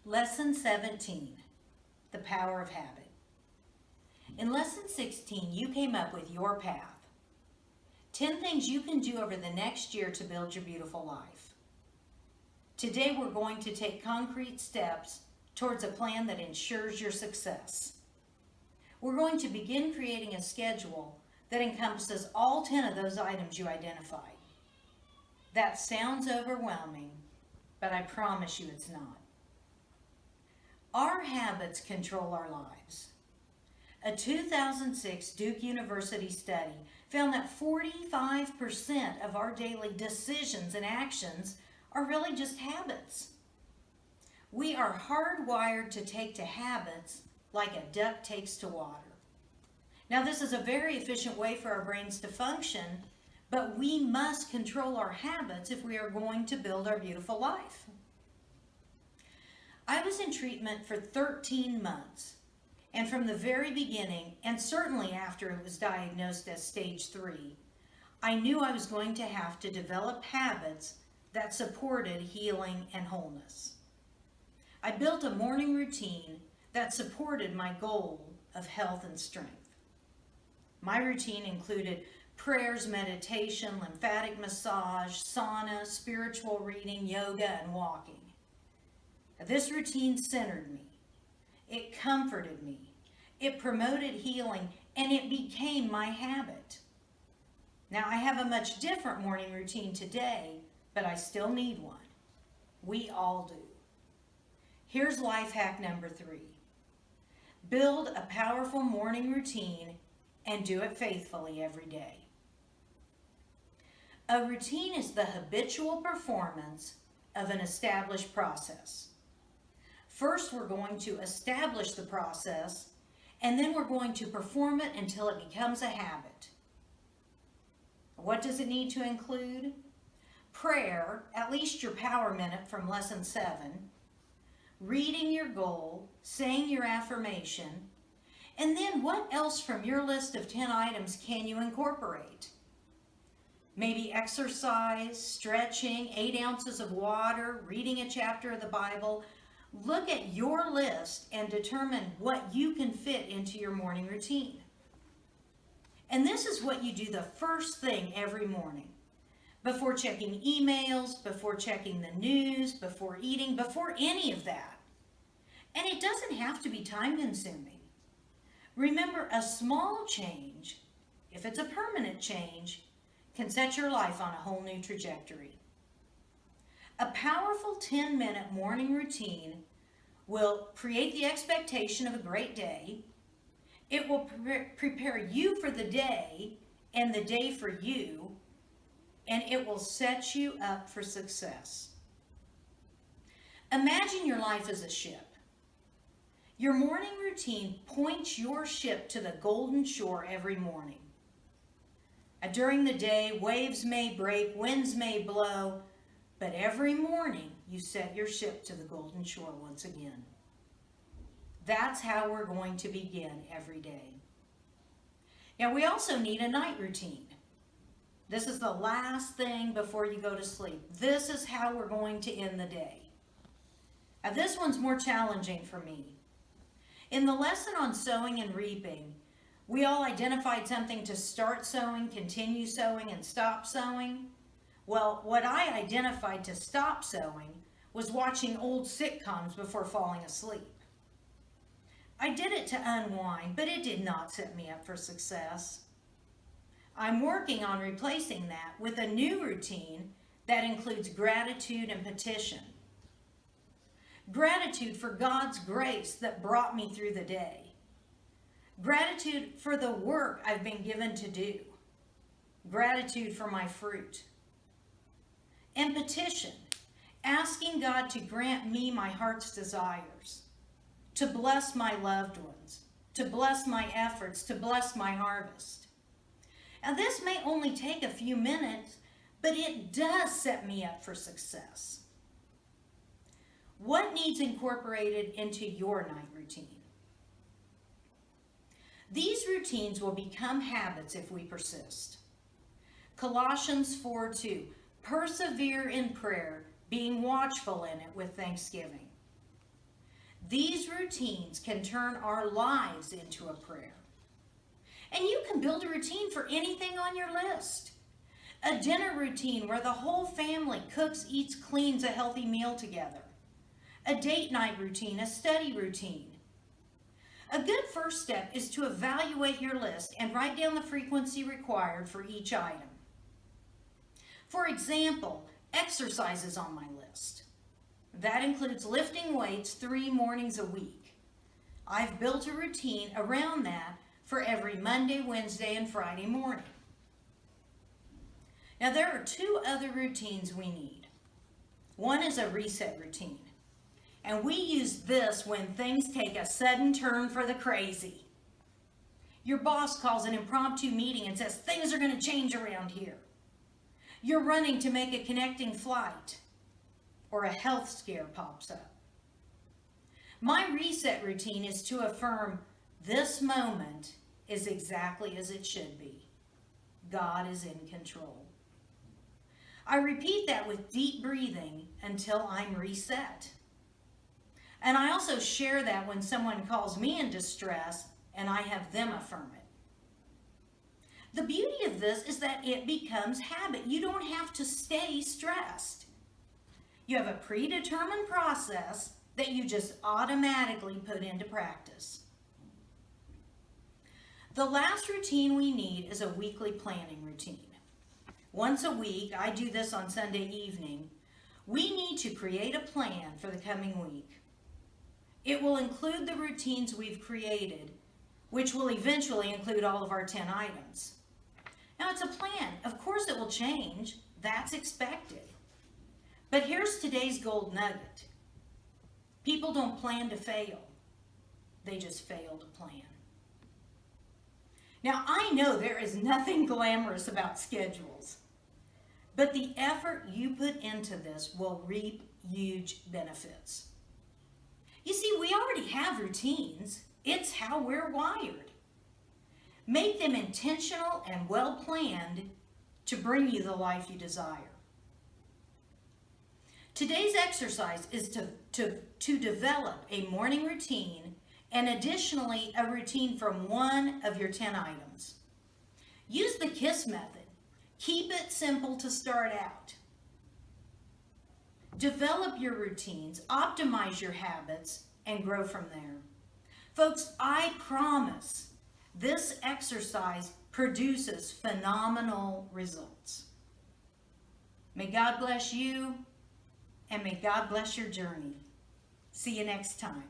Lesson 17, the power of habit. In Lesson 16, you came up with your path. 10 things you can do over the next year to build your beautiful life. Today, we're going to take concrete steps towards a plan that ensures your success. We're going to begin creating a schedule that encompasses all 10 of those items you identified. That sounds overwhelming, but I promise you it's not. Our habits control our lives. A 2006 Duke University study found that 45% of our daily decisions and actions are really just habits. We are hardwired to take to habits like a duck takes to water. Now, this is a very efficient way for our brains to function, but we must control our habits if we are going to build our beautiful life. I was in treatment for 13 months, and from the very beginning, and certainly after it was diagnosed as stage 3, I knew I was going to have to develop habits that supported healing and wholeness. I built a morning routine that supported my goal of health and strength. My routine included prayers, meditation, lymphatic massage, sauna, spiritual reading, yoga, and walking. This routine centered me. It comforted me. It promoted healing, and it became my habit. Now, I have a much different morning routine today, but I still need one. We all do. Here's life hack number 3. Build a powerful morning routine and do it faithfully every day. A routine is the habitual performance of an established process. First, we're going to establish the process, and then we're going to perform it until it becomes a habit. What does it need to include? Prayer, at least your power minute from lesson 7, reading your goal, saying your affirmation, and then what else from your list of 10 items can you incorporate? Maybe exercise, stretching, 8 ounces of water, reading a chapter of the Bible. Look at your list and determine what you can fit into your morning routine. And this is what you do the first thing every morning. Before checking emails, before checking the news, before eating, before any of that. And it doesn't have to be time consuming. Remember, a small change, if it's a permanent change, can set your life on a whole new trajectory. A powerful 10-minute morning routine will create the expectation of a great day. It will prepare you for the day and the day for you, and it will set you up for success. Imagine your life as a ship. Your morning routine points your ship to the golden shore every morning. During the day, waves may break, winds may blow, but every morning you set your ship to the golden shore once again. That's how we're going to begin every day. Now, we also need a night routine. This is the last thing before you go to sleep. This is how we're going to end the day. Now, this one's more challenging for me. In the lesson on sowing and reaping, we all identified something to start sowing, continue sowing, and stop sowing. Well, what I identified to stop sowing was watching old sitcoms before falling asleep. I did it to unwind, but it did not set me up for success. I'm working on replacing that with a new routine that includes gratitude and petition. Gratitude for God's grace that brought me through the day. Gratitude for the work I've been given to do. Gratitude for my fruit. And petition, asking God to grant me my heart's desires, to bless my loved ones, to bless my efforts, to bless my harvest. Now, this may only take a few minutes, but it does set me up for success. What needs incorporated into your night routine? These routines will become habits if we persist. Colossians 4:2, persevere in prayer, being watchful in it with thanksgiving. These routines can turn our lives into a prayer. And you can build a routine for anything on your list. A dinner routine where the whole family cooks, eats, cleans a healthy meal together. A date night routine, a study routine. A good first step is to evaluate your list and write down the frequency required for each item. For example, exercise is on my list. That includes lifting weights 3 mornings a week. I've built a routine around that for every Monday, Wednesday, and Friday morning. Now there are 2 other routines we need. One is a reset routine. And we use this when things take a sudden turn for the crazy. Your boss calls an impromptu meeting and says things are going to change around here. You're running to make a connecting flight, or a health scare pops up. My reset routine is to affirm this moment is exactly as it should be. God is in control. I repeat that with deep breathing until I'm reset. And I also share that when someone calls me in distress and I have them affirm it. The beauty of this is that it becomes habit. You don't have to stay stressed. You have a predetermined process that you just automatically put into practice. The last routine we need is a weekly planning routine. Once a week, I do this on Sunday evening, we need to create a plan for the coming week. It will include the routines we've created, which will eventually include all of our 10 items. Now it's a plan. Of course it will change. That's expected. But here's today's gold nugget. People don't plan to fail. They just fail to plan. Now I know there is nothing glamorous about schedules, but the effort you put into this will reap huge benefits. You see, we already have routines. It's how we're wired. Make them intentional and well-planned to bring you the life you desire. Today's exercise is to develop a morning routine and additionally a routine from one of your 10 items. Use the KISS method. Keep it simple to start out. Develop your routines, optimize your habits, and grow from there. Folks, I promise this exercise produces phenomenal results. May God bless you, and may God bless your journey. See you next time.